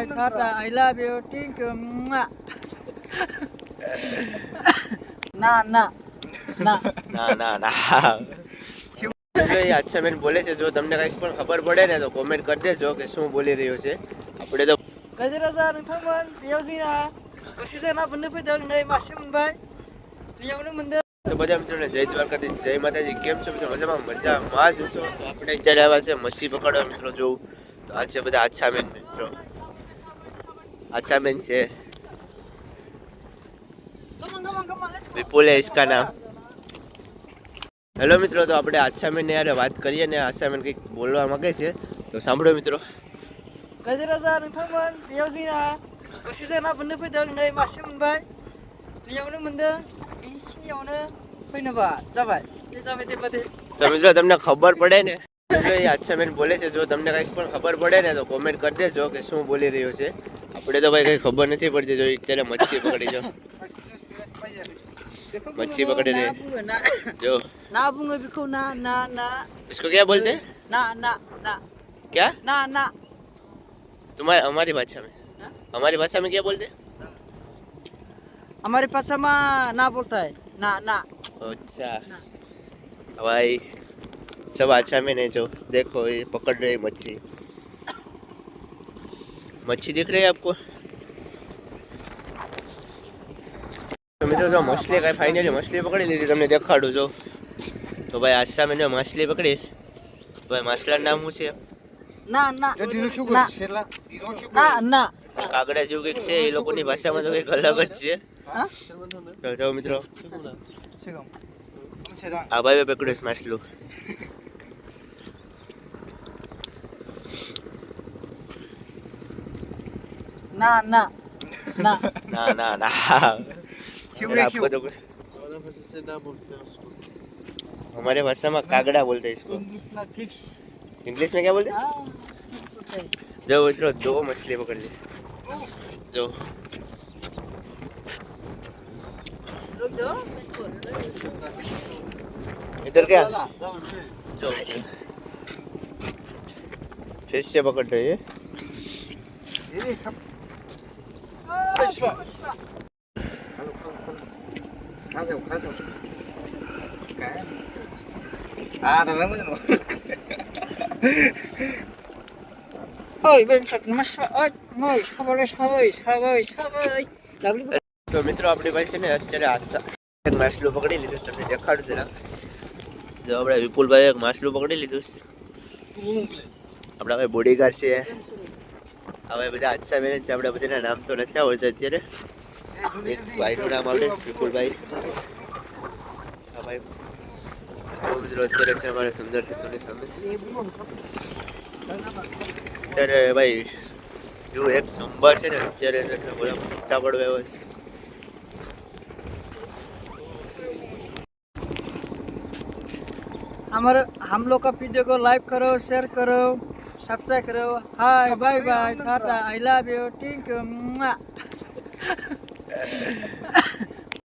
Tata, I love you. Thank you. ના ના ના ના ના ના અચ્છા બેન બોલે છે. જો તમને કંઈક પણ ખબર પડે ને તો કોમેન્ટ કરી દેજો કે શું બોલી રહ્યો છે. આપણે તો ગજરાજા નોંथांमोन बेयाव जोंहा दसे जाना बननो फैदों नै मासे मोनबाय बेयावनो मोनदों તો બધા મિત્રોને જય દ્વારકાધીશ, જય માતાજી. કેમ છો મિત્રો? મજામાં જ હશો. તો આપણે અત્યારે આવ્યા છે મચ્છી પકડવા મિત્રો. જોવું તો આ છે બધા આછા બેન મિત્રો. આછા બેન છે વિપુલ है इसका नाम. હેલો મિત્રો, તો આપણે આછા બેન યાર વાત કરીએ ને આછા બેન કંઈક બોલવા માંગે છે તો સાંભળો મિત્રો. ગજરાજા નોंथांमोन बेयाव जोंहा दसे जाना बननो फैदों नै मासे मोनबाय बेयावनो मोनदों बेखिनियावनो फैनोबा जाबाय दे बादे. તો મિત્રો તમને ખબર પડે ને તો એ આછા બેન બોલે છે. જો તમને કંઈક પણ ખબર પડે ને તો કોમેન્ટ કરી દેજો કે શું બોલી રહ્યો છે. આપણે તો ભાઈ કંઈ ખબર નથી પડતી. જો અત્યારે મચ્છી પકડી જો मच्छी पकड़े रे जो ना बुंगे बिखौ ना ना ना इसको क्या बोलते हैं? ना ना ना क्या ना ना तुम्हारे हमारी भाषा में हमारी भाषा में क्या बोलते हैं? हमारी भाषा में ना बोलता है ना ना. अच्छा भाई सब अच्छा में नहीं. जो देखो ये पकड़ रहे मच्छी. मच्छी दिख रही है आपको? तो મિત્રો જો મછલી કાંઈ ફાઇનલી મછલી પકડી લીધી. તમને દેખાડું જો. તો ભાઈ આ સામે જો માછલી પકડીશ. ભાઈ માછલાનું નામ શું છે? ના ના ના ના કાગડા જેવું કંઈક છે. એ લોકોની ભાષામાં તો કંઈક અલગ જ છે. તો જો મિત્રો આ ભાઈ પકડીશ માછલું. ना ना ना ना ना ना आपको तो हमारे भाषा में कागड़ा बोलते हैं इसको. इंग्लिश में फिक्स. इंग्लिश में क्या बोलते हैं? जो मित्रों दो मछली पकड़ ली. जो इधर क्या जो फिर से पकड़ रही है. Oi, ben çok masma. Oi, moi, સાવય. તો મિત્રો આપણી પાસે ને અત્યારે એક માછલું પકડી લીધું. તમને દેખાડું જરા. જો આપણે વિપુલભાઈ એક માછલું પકડી લીધું. આપણા ભાઈ બોડીગાર્ડ છે. હવે બધા અચ્છા બેન છે. આપણે બધાના નામ તો નથી આવડતા અત્યારે. એક ભાઈનું નામ આવડે વિપુલભાઈ. હા ભાઈ મિત્રો અત્યારે છે અમારે સુંદર સેતુની સામે. અત્યારે ભાઈ જો એક નંબર છે ને અત્યારે મોટા પડવા બસ. हमारे हम लोग का वीडियो को लाइक करो, शेयर करो, सब्सक्राइब करो. Hi bye bye tata, I love you. Thank you.